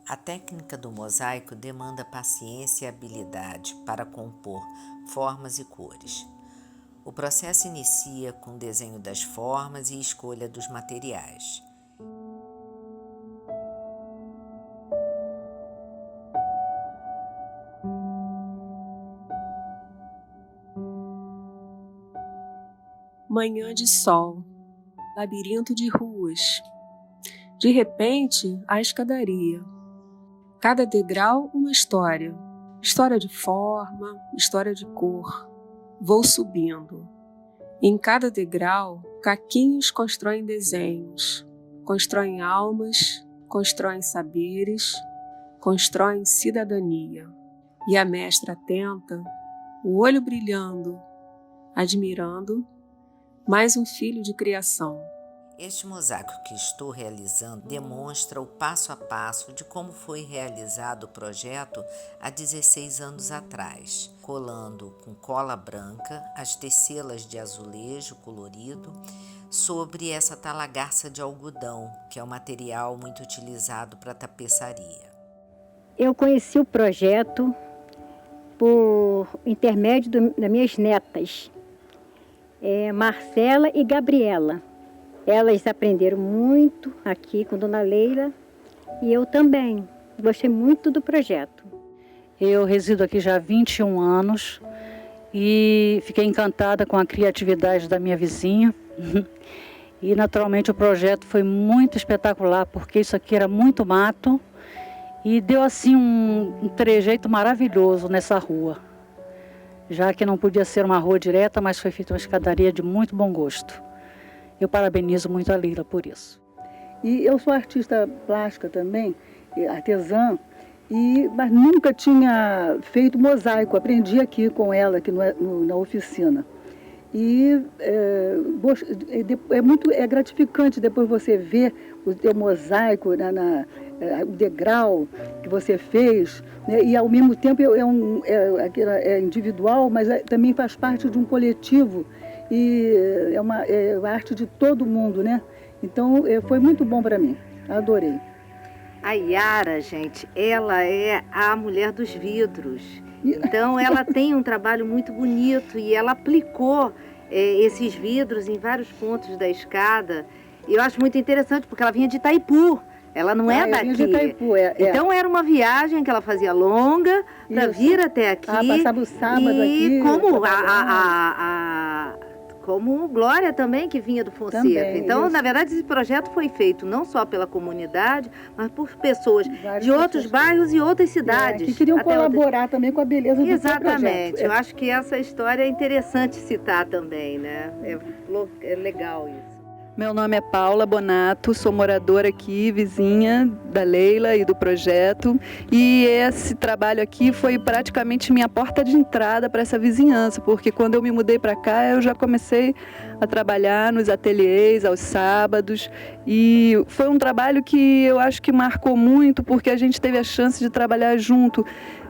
A técnica do mosaico demanda paciência e habilidade para compor formas e cores. O processo inicia com o desenho das formas e escolha dos materiais. Manhã de sol, labirinto de ruas. De repente, a escadaria. Cada degrau, uma história. História de forma, história de cor. Vou subindo. Em cada degrau, caquinhos constroem desenhos, constroem almas, constroem saberes, constroem cidadania. E a mestra atenta, o olho brilhando, admirando, mais um filho de criação. Este mosaico que estou realizando demonstra o passo a passo de como foi realizado o projeto há 16 anos atrás, colando com cola branca as tecelas de azulejo colorido sobre essa talagarça de algodão, que é um material muito utilizado para tapeçaria. Eu conheci o projeto por intermédio das minhas netas, Marcela e Gabriela. Elas aprenderam muito aqui com Dona Leila e eu também. Gostei muito do projeto. Eu resido aqui já há 21 anos e fiquei encantada com a criatividade da minha vizinha. E naturalmente o projeto foi muito espetacular, porque isso aqui era muito mato e deu assim um trejeito maravilhoso nessa rua. Já que não podia ser uma rua direta, mas foi feita uma escadaria de muito bom gosto. Eu parabenizo muito a Leila por isso. E eu sou artista plástica também, artesã, mas nunca tinha feito mosaico. Aprendi aqui com ela, aqui na oficina. E é gratificante depois você ver o teu mosaico, o degrau que você fez, né? E ao mesmo tempo é individual, mas também faz parte de um coletivo. E é a arte de todo mundo, né? Então, foi muito bom para mim. Adorei. A Yara, gente, ela é a mulher dos vidros. Então, ela tem um trabalho muito bonito e ela aplicou esses vidros em vários pontos da escada. E eu acho muito interessante, porque ela vinha de Itaipu. Ela não é daqui. De Itaipu, Então, era uma viagem que ela fazia longa para vir até aqui. Passava o sábado aqui. E como Glória também, que vinha do Fonseca. Também, então, na verdade, esse projeto foi feito não só pela comunidade, mas por pessoas de outros bairros e outras cidades. Que queriam colaborar também com a beleza do projeto. Exatamente. Eu acho que essa história é interessante citar também, né? É legal isso. Meu nome é Paula Bonato, sou moradora aqui, vizinha da Leila e do projeto. E esse trabalho aqui foi praticamente minha porta de entrada para essa vizinhança, porque quando eu me mudei para cá, eu já comecei a trabalhar nos ateliês aos sábados. E foi um trabalho que eu acho que marcou muito, porque a gente teve a chance de trabalhar junto,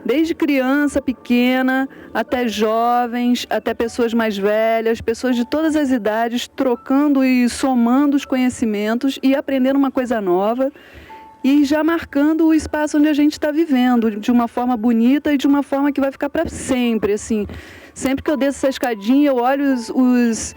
desde criança pequena, até jovens, até pessoas mais velhas, pessoas de todas as idades, trocando e somando os conhecimentos e aprendendo uma coisa nova e já marcando o espaço onde a gente está vivendo, de uma forma bonita e de uma forma que vai ficar para sempre. Assim, sempre que eu desço essa escadinha, eu olho os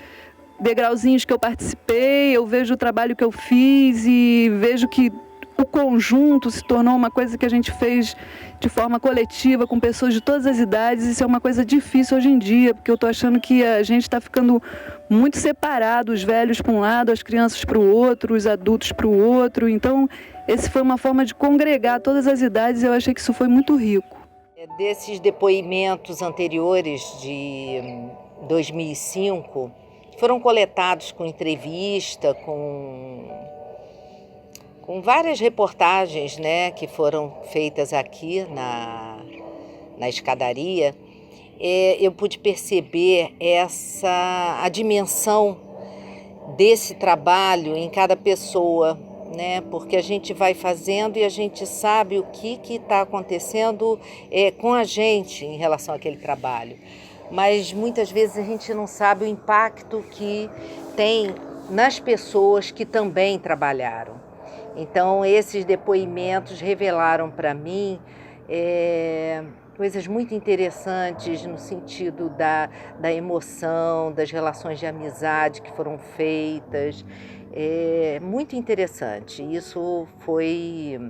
degrauzinhos que eu participei, eu vejo o trabalho que eu fiz e vejo que o conjunto se tornou uma coisa que a gente fez de forma coletiva, com pessoas de todas as idades. Isso é uma coisa difícil hoje em dia, porque eu estou achando que a gente está ficando muito separado, os velhos para um lado, as crianças para o outro, os adultos para o outro. Então, essa foi uma forma de congregar todas as idades e eu achei que isso foi muito rico. Desses depoimentos anteriores de 2005, foram coletados com entrevista, com várias reportagens, né, que foram feitas aqui na escadaria, eu pude perceber a dimensão desse trabalho em cada pessoa, né, porque a gente vai fazendo e a gente sabe o que está acontecendo com a gente em relação àquele trabalho. Mas muitas vezes a gente não sabe o impacto que tem nas pessoas que também trabalharam. Então, esses depoimentos revelaram para mim coisas muito interessantes no sentido da emoção, das relações de amizade que foram feitas. Muito interessante. Isso foi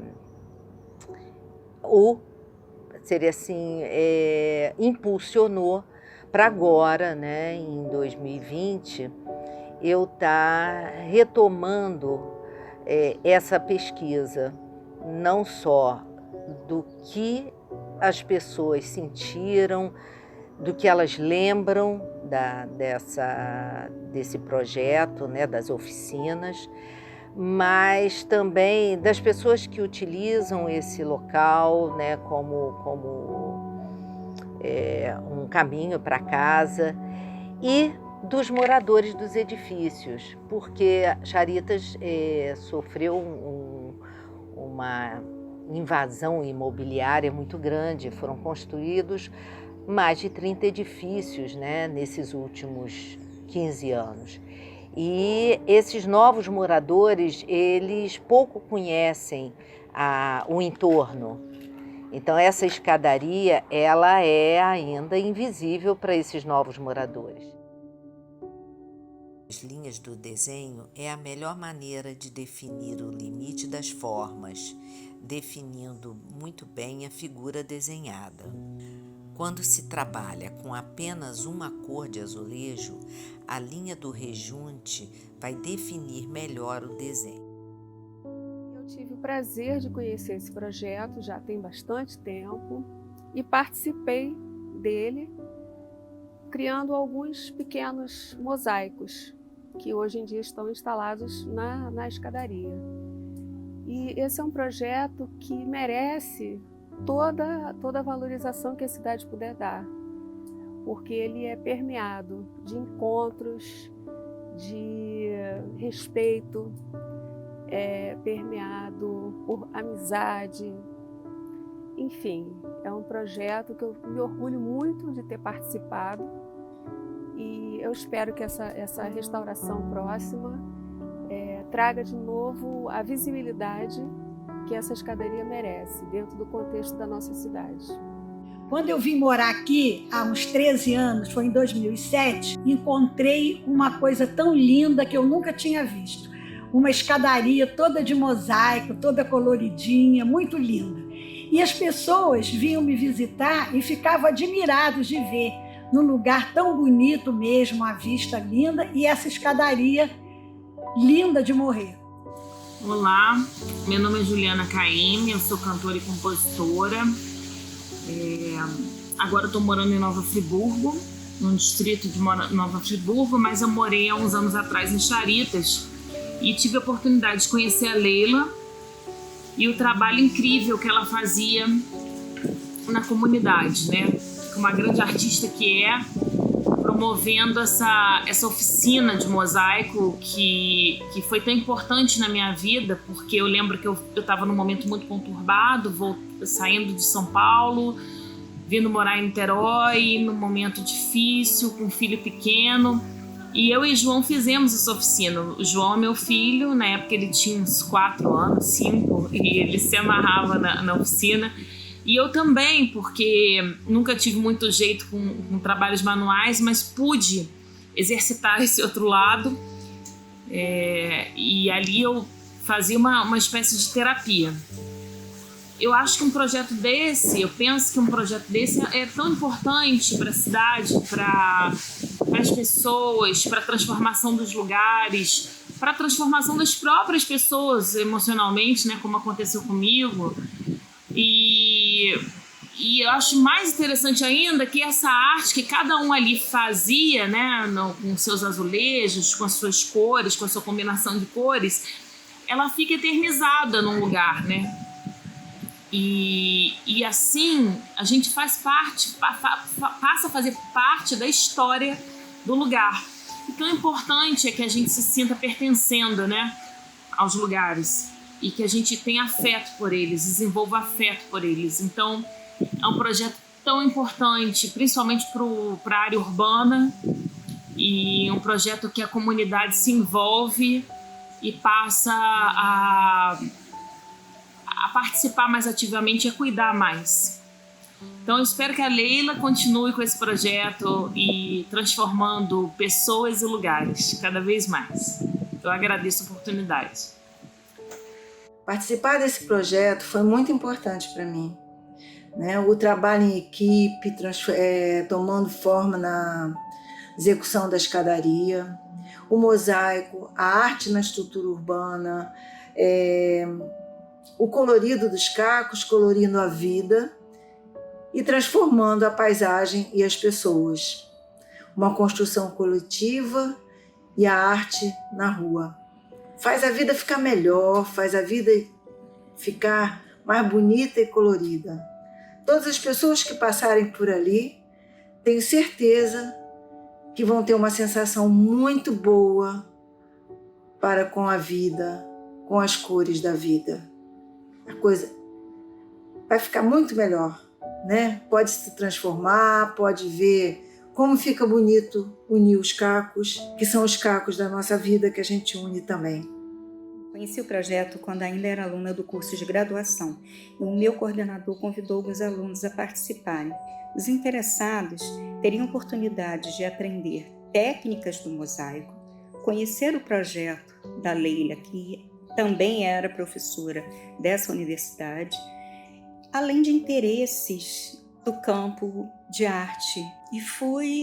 seria assim, impulsionou para agora, né, em 2020, eu estar retomando essa pesquisa, não só do que as pessoas sentiram, do que elas lembram desse projeto, né, das oficinas, mas também das pessoas que utilizam esse local, né, como um caminho para casa, e dos moradores dos edifícios, porque Charitas sofreu uma invasão imobiliária muito grande. Foram construídos mais de 30 edifícios, né, nesses últimos 15 anos. E esses novos moradores, eles pouco conhecem o entorno. Então, essa escadaria, ela é ainda invisível para esses novos moradores. As linhas do desenho é a melhor maneira de definir o limite das formas, definindo muito bem a figura desenhada. Quando se trabalha com apenas uma cor de azulejo, a linha do rejunte vai definir melhor o desenho. Eu tive o prazer de conhecer esse projeto já tem bastante tempo e participei dele, criando alguns pequenos mosaicos que hoje em dia estão instalados na escadaria. E esse é um projeto que merece toda a valorização que a cidade puder dar, porque ele é permeado de encontros, de respeito, é permeado por amizade. Enfim, é um projeto que eu me orgulho muito de ter participado e eu espero que essa restauração próxima traga de novo a visibilidade que essa escadaria merece dentro do contexto da nossa cidade. Quando eu vim morar aqui, há uns 13 anos, foi em 2007, encontrei uma coisa tão linda que eu nunca tinha visto. Uma escadaria toda de mosaico, toda coloridinha, muito linda. E as pessoas vinham me visitar e ficavam admirados de ver num lugar tão bonito mesmo, a vista linda e essa escadaria linda de morrer. Olá, meu nome é Juliana Caymmi, eu sou cantora e compositora. Agora eu estou morando em Nova Friburgo, no distrito de Nova Friburgo, mas eu morei há uns anos atrás em Charitas e tive a oportunidade de conhecer a Leila e o trabalho incrível que ela fazia na comunidade, né? Uma grande artista que promovendo essa oficina de mosaico que foi tão importante na minha vida, porque eu lembro que eu estava num momento muito conturbado, saindo de São Paulo, vindo morar em Niterói, num momento difícil, com um filho pequeno, e eu e João fizemos essa oficina. O João é meu filho, na época ele tinha uns 4 anos, 5, e ele se amarrava na oficina. E eu também, porque nunca tive muito jeito com trabalhos manuais, mas pude exercitar esse outro lado. E ali eu fazia uma espécie de terapia. Eu acho que eu penso que um projeto desse é tão importante para a cidade, para as pessoas, para a transformação dos lugares, para a transformação das próprias pessoas emocionalmente, né, como aconteceu comigo. E eu acho mais interessante ainda que essa arte que cada um ali fazia, né, com seus azulejos, com as suas cores, com a sua combinação de cores, ela fica eternizada num lugar, né? E assim a gente faz parte, passa a fazer parte da história do lugar. E tão importante é que a gente se sinta pertencendo, né, aos lugares. E que a gente tenha afeto por eles, desenvolva afeto por eles. Então, é um projeto tão importante, principalmente para a área urbana, e um projeto que a comunidade se envolve e passa a a participar mais ativamente e a cuidar mais. Então eu espero que a Leila continue com esse projeto e transformando pessoas e lugares cada vez mais. Eu agradeço a oportunidade. Participar desse projeto foi muito importante para mim, né? O trabalho em equipe, tomando forma na execução da escadaria, o mosaico, a arte na estrutura urbana, o colorido dos cacos, colorindo a vida e transformando a paisagem e as pessoas. Uma construção coletiva e a arte na rua. Faz a vida ficar melhor, faz a vida ficar mais bonita e colorida. Todas as pessoas que passarem por ali, tenho certeza que vão ter uma sensação muito boa para com a vida, com as cores da vida. A coisa vai ficar muito melhor, né? Pode se transformar, pode ver como fica bonito unir os cacos, que são os cacos da nossa vida que a gente une também. Conheci o projeto quando ainda era aluna do curso de graduação e o meu coordenador convidou alguns alunos a participarem. Os interessados teriam oportunidade de aprender técnicas do mosaico, conhecer o projeto da Leila, que também era professora dessa universidade, além de interesses do campo de arte. E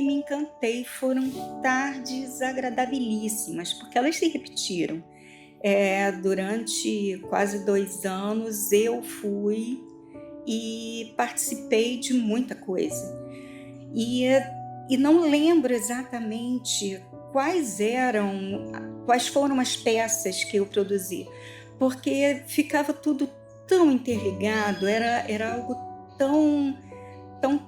me encantei, foram tardes agradabilíssimas, porque elas se repetiram. Durante quase 2 anos eu fui e participei de muita coisa. E não lembro exatamente quais foram as peças que eu produzi, porque ficava tudo tão interligado, era algo tão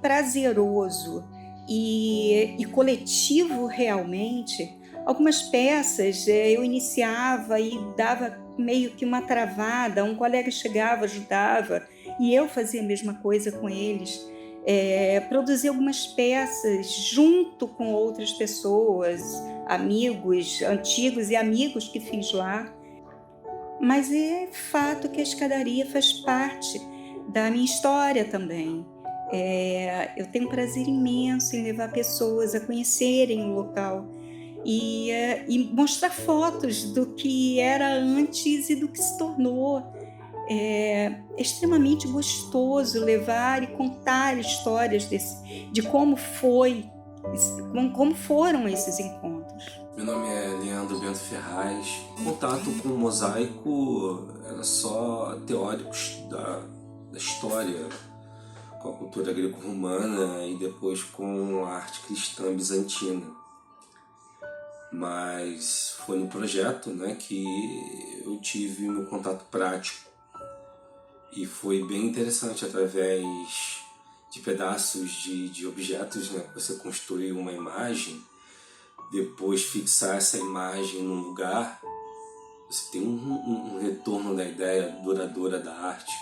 prazeroso e coletivo realmente. Algumas peças eu iniciava e dava meio que uma travada, um colega chegava, ajudava, e eu fazia a mesma coisa com eles. Produzi algumas peças junto com outras pessoas, amigos antigos e amigos que fiz lá. Mas é fato que a escadaria faz parte da minha história também. Eu tenho um prazer imenso em levar pessoas a conhecerem o local e mostrar fotos do que era antes e do que se tornou. É extremamente gostoso levar e contar histórias de como foram esses encontros. Meu nome é Leandro Bento Ferraz. O contato com o mosaico era só teóricos da história, com a cultura greco-romana e depois com a arte cristã bizantina. Mas foi no projeto, né, que eu tive meu contato prático. E foi bem interessante, através de pedaços de objetos, né, você construir uma imagem, depois fixar essa imagem num lugar, você tem um retorno da ideia duradoura da arte,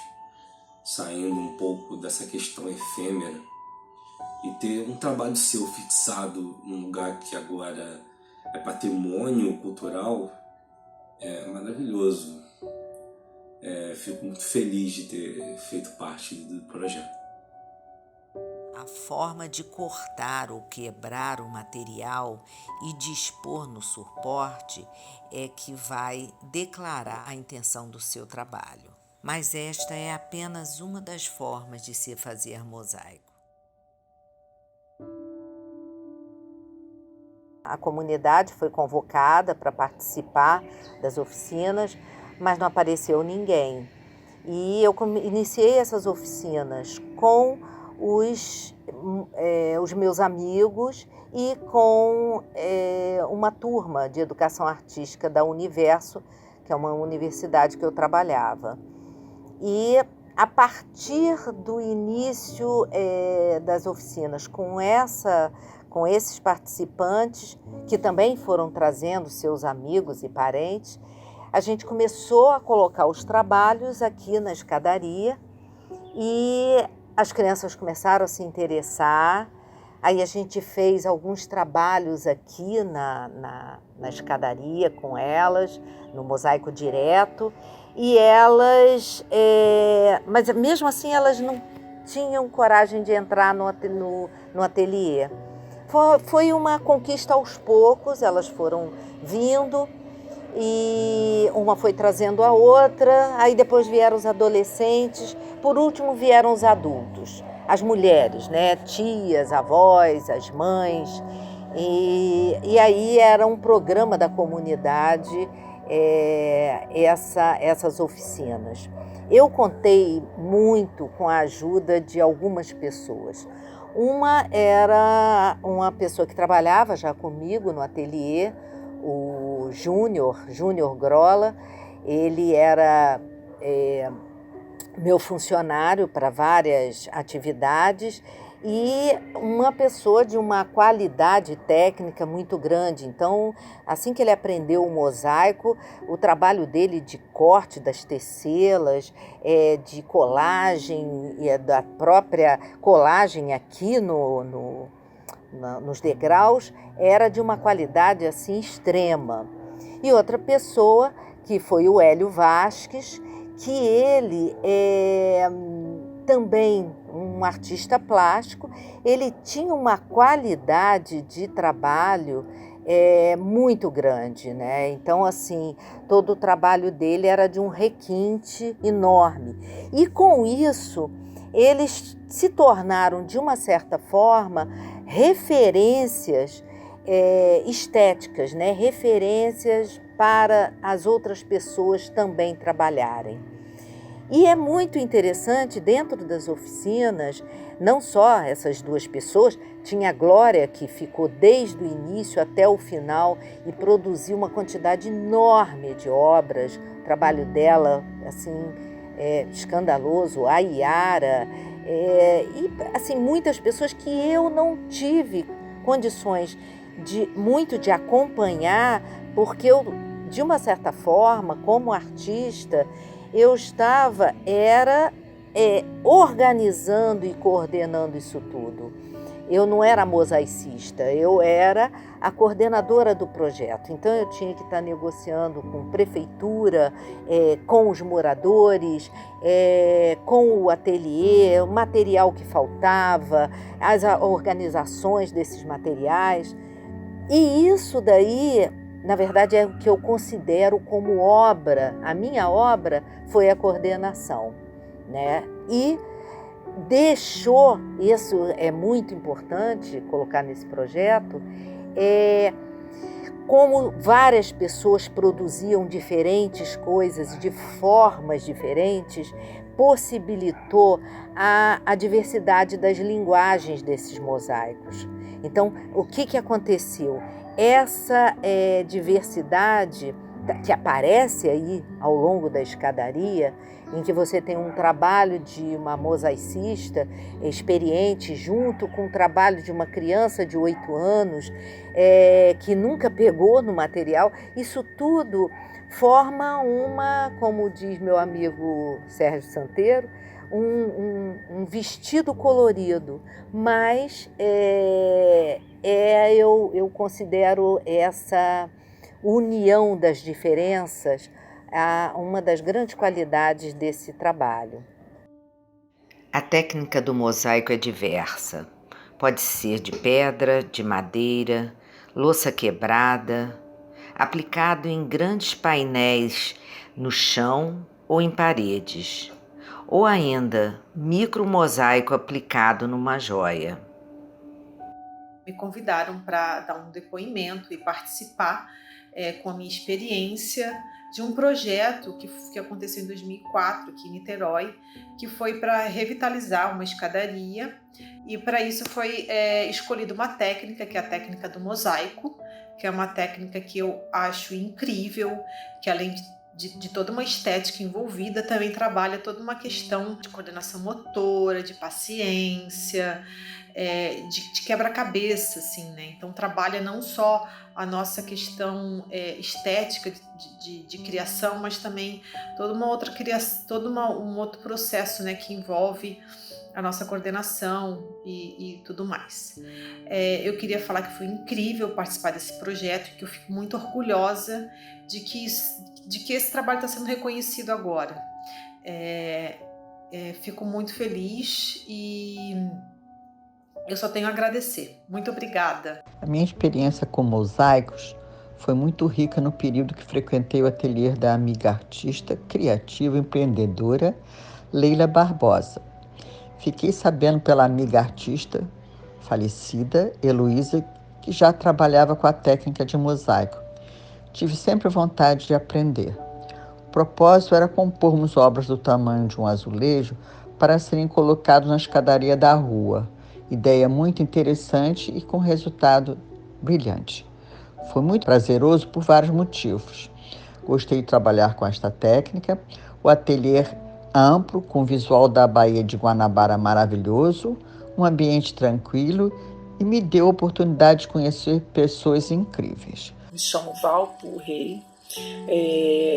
saindo um pouco dessa questão efêmera, e ter um trabalho seu fixado num lugar que agora é patrimônio cultural, é maravilhoso. Fico muito feliz de ter feito parte do projeto. A forma de cortar ou quebrar o material e dispor no suporte é que vai declarar a intenção do seu trabalho. Mas esta é apenas uma das formas de se fazer mosaico. A comunidade foi convocada para participar das oficinas, mas não apareceu ninguém. E eu iniciei essas oficinas com os meus amigos e com uma turma de educação artística da Universo, que é uma universidade que eu trabalhava. E a partir do início das oficinas com esses participantes, que também foram trazendo seus amigos e parentes, a gente começou a colocar os trabalhos aqui na escadaria e as crianças começaram a se interessar. Aí a gente fez alguns trabalhos aqui na escadaria com elas, no mosaico direto, e elas, mas mesmo assim elas não tinham coragem de entrar no ateliê. Foi uma conquista aos poucos, elas foram vindo e uma foi trazendo a outra, aí depois vieram os adolescentes, por último vieram os adultos, as mulheres, né? Tias, avós, as mães, e aí era um programa da comunidade, essas oficinas. Eu contei muito com a ajuda de algumas pessoas. Uma era uma pessoa que trabalhava já comigo no ateliê, o Júnior Grola. Ele era meu funcionário para várias atividades e uma pessoa de uma qualidade técnica muito grande. Então, assim que ele aprendeu o mosaico, o trabalho dele de corte das tecelas, de colagem, da própria colagem aqui nos degraus, era de uma qualidade assim extrema. E outra pessoa, que foi o Hélio Vasques, que ele também um artista plástico, ele tinha uma qualidade de trabalho muito grande, né? Então, assim, todo o trabalho dele era de um requinte enorme. E com isso, eles se tornaram, de uma certa forma, referências estéticas, né? Referências para as outras pessoas também trabalharem. E é muito interessante, dentro das oficinas, não só essas duas pessoas, tinha a Glória, que ficou desde o início até o final e produziu uma quantidade enorme de obras, o trabalho dela, assim, escandaloso, a Iara, e assim, muitas pessoas que eu não tive condições de acompanhar, porque eu, de uma certa forma, como artista, eu estava organizando e coordenando isso tudo. Eu não era mosaicista, eu era a coordenadora do projeto. Então eu tinha que estar negociando com prefeitura, com os moradores, com o ateliê, o material que faltava, as organizações desses materiais. E isso daí, na verdade, é o que eu considero como obra. A minha obra foi a coordenação, né? E deixou, isso é muito importante colocar nesse projeto, como várias pessoas produziam diferentes coisas, de formas diferentes, possibilitou a diversidade das linguagens desses mosaicos. Então, o que aconteceu? Essa diversidade que aparece aí ao longo da escadaria, em que você tem um trabalho de uma mosaicista experiente junto com o trabalho de uma criança de 8 anos que nunca pegou no material, isso tudo forma como diz meu amigo Sérgio Santeiro, um vestido colorido, mas eu considero essa união das diferenças uma das grandes qualidades desse trabalho. A técnica do mosaico é diversa. Pode ser de pedra, de madeira, louça quebrada, aplicado em grandes painéis no chão ou em paredes, ou ainda micromosaico aplicado numa joia. Me convidaram para dar um depoimento e participar com a minha experiência de um projeto que aconteceu em 2004 aqui em Niterói, que foi para revitalizar uma escadaria, e para isso foi escolhida uma técnica, que é a técnica do mosaico, que é uma técnica que eu acho incrível, que além de toda uma estética envolvida, também trabalha toda uma questão de coordenação motora, de paciência, de quebra-cabeça, assim, né? Então trabalha não só a nossa questão estética de criação, mas também toda uma outra criação, um outro processo, né, que envolve a nossa coordenação e tudo mais. Eu queria falar que foi incrível participar desse projeto e que eu fico muito orgulhosa de que esse trabalho está sendo reconhecido agora. Fico muito feliz e eu só tenho a agradecer. Muito obrigada. A minha experiência com mosaicos foi muito rica no período que frequentei o ateliê da amiga artista, criativa e empreendedora Leila Barbosa. Fiquei sabendo pela amiga artista falecida, Heloísa, que já trabalhava com a técnica de mosaico. Tive sempre vontade de aprender. O propósito era compormos obras do tamanho de um azulejo para serem colocados na escadaria da rua. Ideia muito interessante e com resultado brilhante. Foi muito prazeroso por vários motivos. Gostei de trabalhar com esta técnica, o ateliê amplo, com visual da Baía de Guanabara maravilhoso, um ambiente tranquilo e me deu a oportunidade de conhecer pessoas incríveis. Me chamo Val Purrey,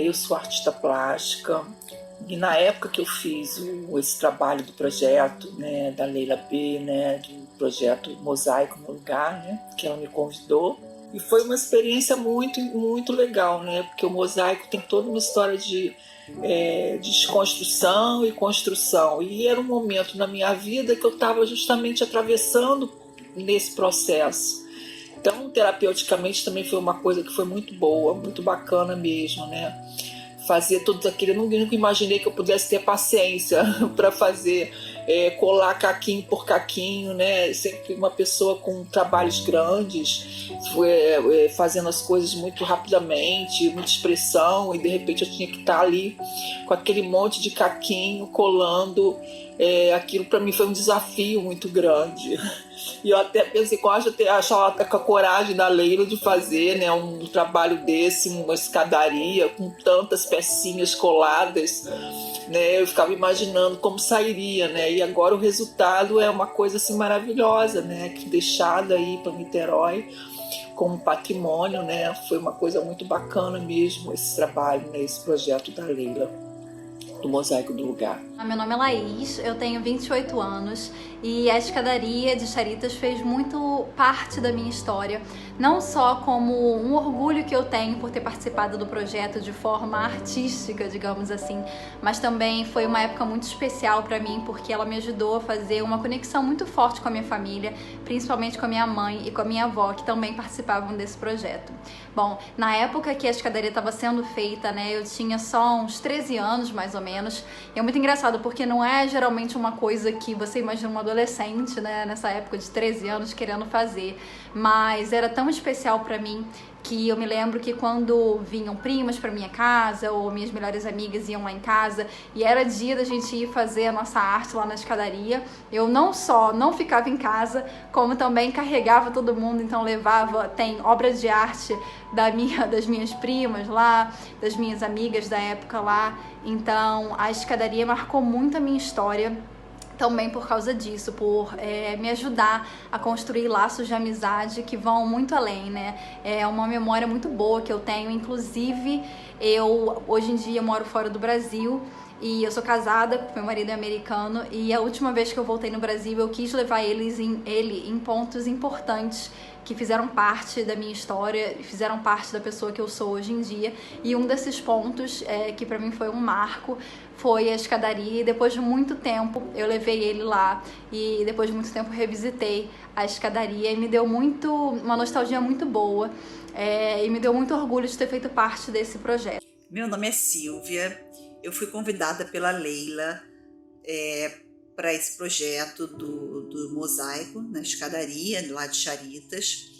eu sou artista plástica e na época que eu fiz esse trabalho do projeto, né, da Leila B, né, do projeto Mosaico no Lugar, né, que ela me convidou, e foi uma experiência muito, muito legal, né, porque o mosaico tem toda uma história de desconstrução e construção, e era um momento na minha vida que eu estava justamente atravessando nesse processo. Então, terapeuticamente também foi uma coisa que foi muito boa, muito bacana mesmo, né? Fazer tudo aquilo, eu nunca imaginei que eu pudesse ter paciência para fazer, colar caquinho por caquinho, né? Sempre uma pessoa com trabalhos grandes, fazendo as coisas muito rapidamente, muita expressão, e de repente eu tinha que estar ali com aquele monte de caquinho colando. Aquilo para mim foi um desafio muito grande. E eu até pensei, achar a coragem da Leila de fazer, né, um trabalho desse, uma escadaria com tantas pecinhas coladas, né, eu ficava imaginando como sairia, né, e agora o resultado é uma coisa assim maravilhosa, né, que deixada aí para Niterói como patrimônio, né, foi uma coisa muito bacana mesmo esse trabalho, né, esse projeto da Leila, do Mosaico do Lugar. Meu nome é Laís, eu tenho 28 anos e a escadaria de Charitas fez muito parte da minha história, não só como um orgulho que eu tenho por ter participado do projeto de forma artística, digamos assim, mas também foi uma época muito especial para mim porque ela me ajudou a fazer uma conexão muito forte com a minha família, principalmente com a minha mãe e com a minha avó, que também participavam desse projeto. Bom, na época que a escadaria estava sendo feita, né, eu tinha só uns 13 anos mais ou menos, e é muito engraçado porque não é geralmente uma coisa que você imagina um adolescente, né, nessa época de 13 anos querendo fazer, mas era tão especial para mim que eu me lembro que quando vinham primas para minha casa ou minhas melhores amigas iam lá em casa e era dia da gente ir fazer a nossa arte lá na escadaria, eu não só não ficava em casa, como também carregava todo mundo, então levava, tem obras de arte das minhas primas lá, das minhas amigas da época lá, então a escadaria marcou muito a minha história. Também por causa disso, por me ajudar a construir laços de amizade que vão muito além, né? É uma memória muito boa que eu tenho, inclusive eu hoje em dia moro fora do Brasil e eu sou casada, meu marido é americano, e a última vez que eu voltei no Brasil eu quis levar ele em pontos importantes que fizeram parte da minha história, fizeram parte da pessoa que eu sou hoje em dia, e um desses pontos que pra mim foi um marco foi a escadaria, e depois de muito tempo eu levei ele lá e depois de muito tempo revisitei a escadaria e me deu uma nostalgia muito boa e me deu muito orgulho de ter feito parte desse projeto. Meu nome é Silvia, eu fui convidada pela Leila para esse projeto do mosaico na escadaria lá de Charitas.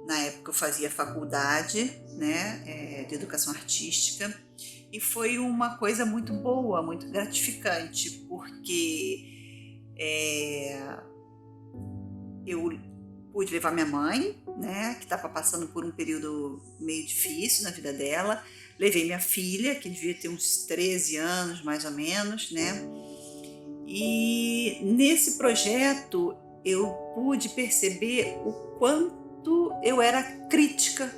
Na época eu fazia faculdade, né, de educação artística, e foi uma coisa muito boa, muito gratificante, porque eu pude levar minha mãe, né, que estava passando por um período meio difícil na vida dela, levei minha filha, que devia ter uns 13 anos mais ou menos, né, e nesse projeto eu pude perceber o quanto eu era crítica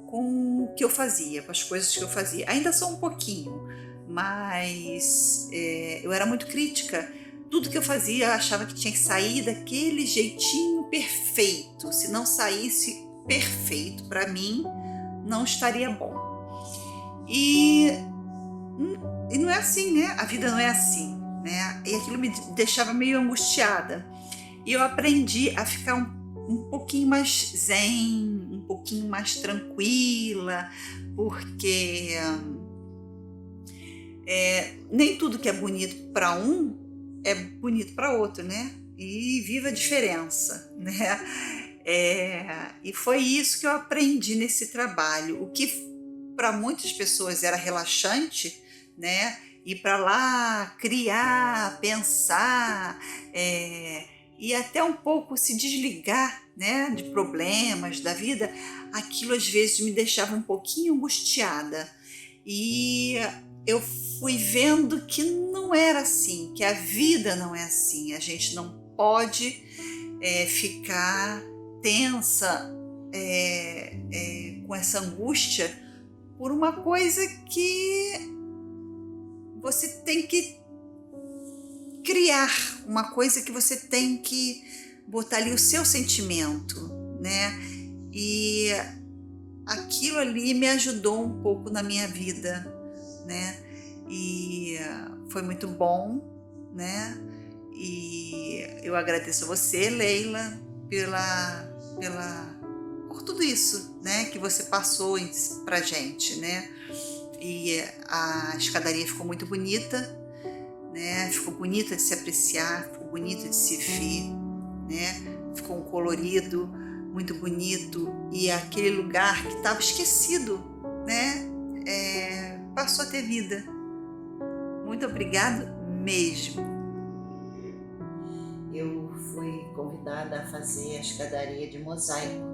com o que eu fazia, com as coisas que eu fazia. Ainda sou um pouquinho, mas eu era muito crítica, tudo que eu fazia eu achava que tinha que sair daquele jeitinho perfeito. Se não saísse perfeito para mim, não estaria bom. E não é assim, né? A vida não é assim, né? E aquilo me deixava meio angustiada. E eu aprendi a ficar um pouquinho mais zen, um pouquinho mais tranquila, porque nem tudo que é bonito para um é bonito para outro, né? E viva a diferença, né? E foi isso que eu aprendi nesse trabalho. O que para muitas pessoas era relaxante, né? Ir para lá, criar, pensar, e até um pouco se desligar, né, de problemas da vida, aquilo às vezes me deixava um pouquinho angustiada. E eu fui vendo que não era assim, que a vida não é assim. A gente não pode ficar tensa com essa angústia por uma coisa que você tem que criar, uma coisa que você tem que botar ali o seu sentimento, né? E aquilo ali me ajudou um pouco na minha vida, né? E foi muito bom, né? E eu agradeço a você, Leila, por tudo isso, né, que você passou pra gente, né? E a escadaria ficou muito bonita, né? Ficou bonita de se apreciar, ficou bonita de se ver, né? Ficou um colorido muito bonito, e aquele lugar que estava esquecido, né? Passou a ter vida. Muito obrigado mesmo. Eu fui convidada a fazer a escadaria de mosaico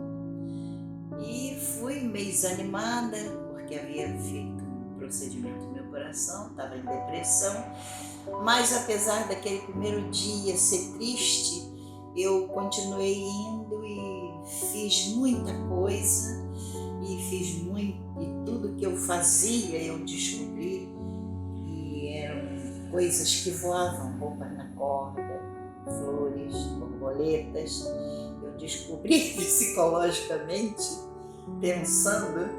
e fui meio desanimada porque havia feito um procedimento no meu coração, estava em depressão, mas apesar daquele primeiro dia ser triste, eu continuei indo e fiz muita coisa e tudo que eu fazia eu descobri que eram coisas que voavam, roupas na corda, flores, borboletas. Eu descobri psicologicamente, pensando,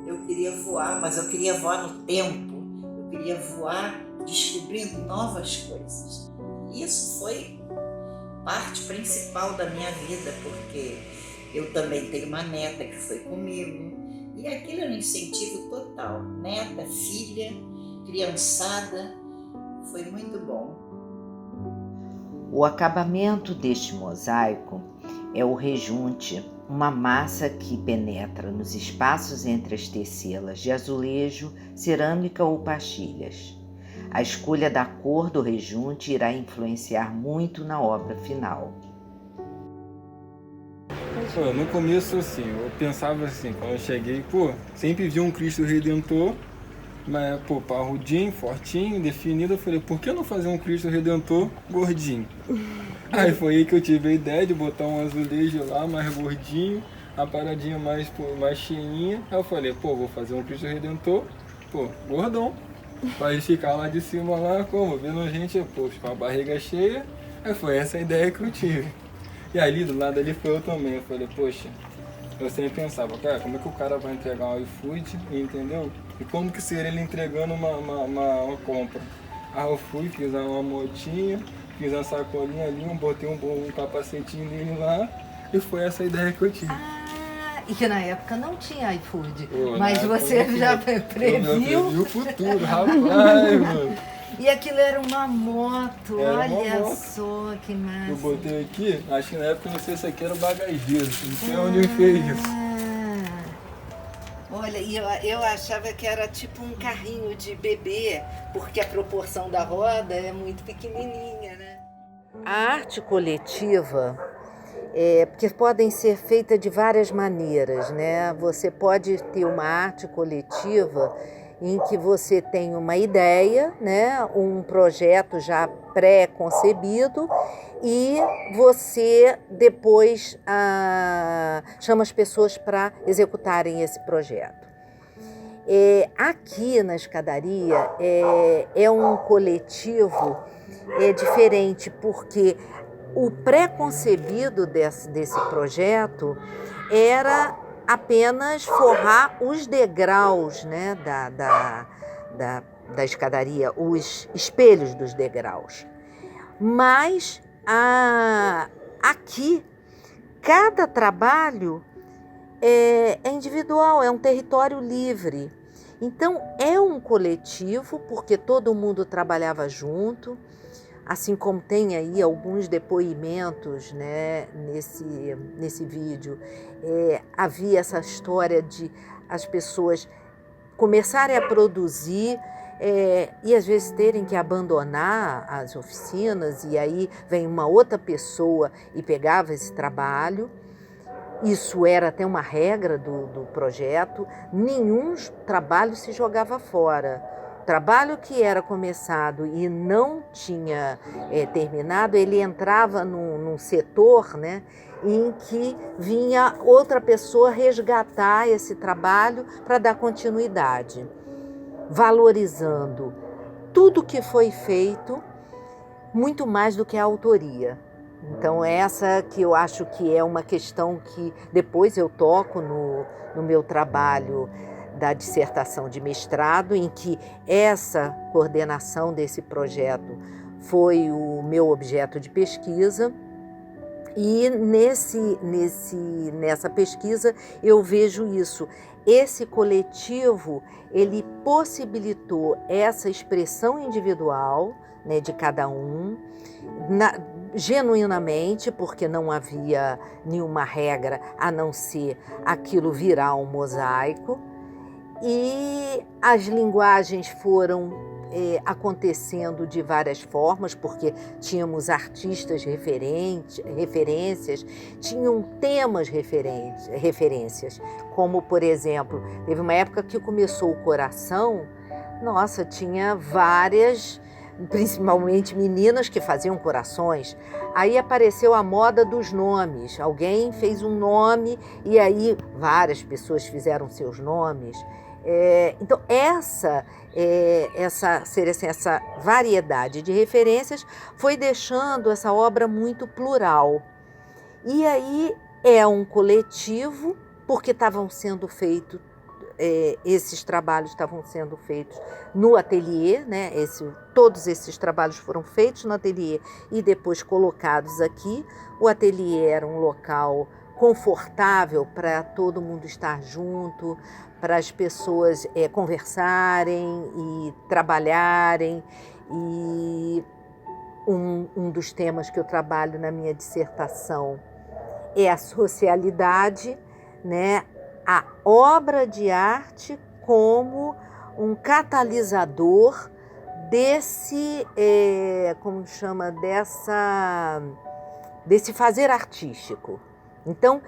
eu queria voar, mas eu queria voar no tempo, eu queria voar descobrindo novas coisas. Isso foi parte principal da minha vida, porque eu também tenho uma neta que foi comigo, e aquilo era um incentivo total. Neta, filha, criançada, foi muito bom. O acabamento deste mosaico é o rejunte, uma massa que penetra nos espaços entre as tecelas de azulejo, cerâmica ou pastilhas. A escolha da cor do rejunte irá influenciar muito na obra final. No começo, assim, eu pensava assim, quando eu cheguei, sempre vi um Cristo Redentor, mas, parrudinho, fortinho, definido. Eu falei, por que não fazer um Cristo Redentor gordinho? Aí foi aí que eu tive a ideia de botar um azulejo lá, mais gordinho, a paradinha mais cheinha. Aí eu falei, vou fazer um Cristo Redentor, gordão, pra gente ficar lá de cima, lá, vendo gente, com a barriga cheia. Aí foi essa a ideia que eu tive. E ali, do lado ali, foi eu também. Eu falei, poxa, eu sempre pensava, cara, como é que o cara vai entregar um iFood, entendeu? E como que seria ele entregando uma compra? Aí eu fui, fiz uma motinha, fiz uma sacolinha ali, botei um capacetinho nele lá, e foi essa a ideia que eu tive. E que na época não tinha iFood, mas você já previu? Eu previ o futuro, rapaz, mano. E aquilo era uma moto, olha moto. Só que massa. Eu botei aqui, acho que na época, não sei se aqui era o bagageiro, não sei onde eu fiz isso. Olha, e eu achava que era tipo um carrinho de bebê, porque a proporção da roda é muito pequenininha, né? A arte coletiva, porque podem ser feitas de várias maneiras, né? Você pode ter uma arte coletiva em que você tem uma ideia, né, um projeto já pré-concebido, e você depois chama as pessoas para executarem esse projeto. Aqui na escadaria é um coletivo diferente, porque o pré-concebido desse projeto era apenas forrar os degraus, né, da escadaria, os espelhos dos degraus. Mas aqui, cada trabalho é individual, é um território livre. Então, é um coletivo, porque todo mundo trabalhava junto, assim como tem aí alguns depoimentos, né, nesse vídeo. Havia essa história de as pessoas começarem a produzir e às vezes terem que abandonar as oficinas, e aí vem uma outra pessoa e pegava esse trabalho. Isso era até uma regra do projeto, nenhum trabalho se jogava fora. Trabalho que era começado e não tinha terminado, ele entrava num setor, né, em que vinha outra pessoa resgatar esse trabalho para dar continuidade, valorizando tudo que foi feito, muito mais do que a autoria. Então, essa que eu acho que é uma questão que depois eu toco no meu trabalho da dissertação de mestrado, em que essa coordenação desse projeto foi o meu objeto de pesquisa. E nessa pesquisa eu vejo isso. Esse coletivo, ele possibilitou essa expressão individual, né, de cada um, genuinamente, porque não havia nenhuma regra a não ser aquilo virar um mosaico. E as linguagens foram acontecendo de várias formas, porque tínhamos artistas referências, tinham temas referências, como, por exemplo, teve uma época que começou o Coração, nossa, tinha várias, principalmente meninas que faziam corações. Aí apareceu a moda dos nomes, alguém fez um nome e aí várias pessoas fizeram seus nomes. Então, essa variedade de referências foi deixando essa obra muito plural. E aí é um coletivo, porque estavam sendo feitos, esses trabalhos estavam sendo feitos no ateliê, né? Todos esses trabalhos foram feitos no ateliê e depois colocados aqui. O ateliê era um local confortável para todo mundo estar junto, para as pessoas conversarem e trabalharem. E um dos temas que eu trabalho na minha dissertação é a socialidade, né? A obra de arte como um catalisador desse fazer artístico. Então,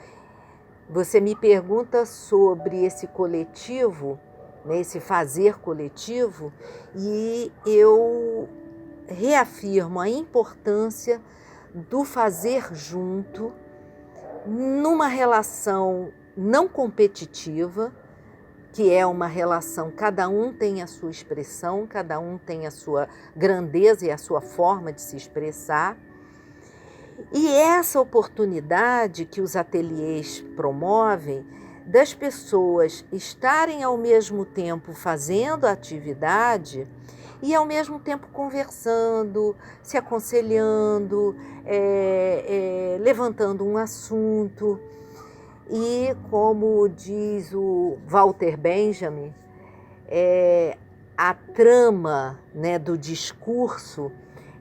você me pergunta sobre esse coletivo, né, esse fazer coletivo, e eu reafirmo a importância do fazer junto, numa relação não competitiva, que é uma relação, cada um tem a sua expressão, cada um tem a sua grandeza e a sua forma de se expressar. E essa oportunidade que os ateliês promovem, das pessoas estarem ao mesmo tempo fazendo a atividade e ao mesmo tempo conversando, se aconselhando, levantando um assunto. E como diz o Walter Benjamin, a trama, né, do discurso,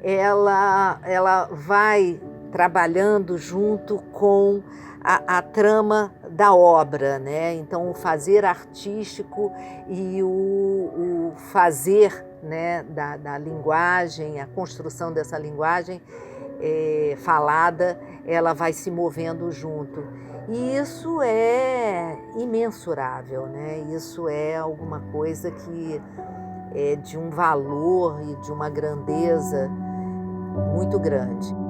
ela vai trabalhando junto com a trama da obra, né? Então, o fazer artístico e o fazer, né, da linguagem, a construção dessa linguagem falada, ela vai se movendo junto. E isso é imensurável, né? Isso é alguma coisa que é de um valor e de uma grandeza muito grande.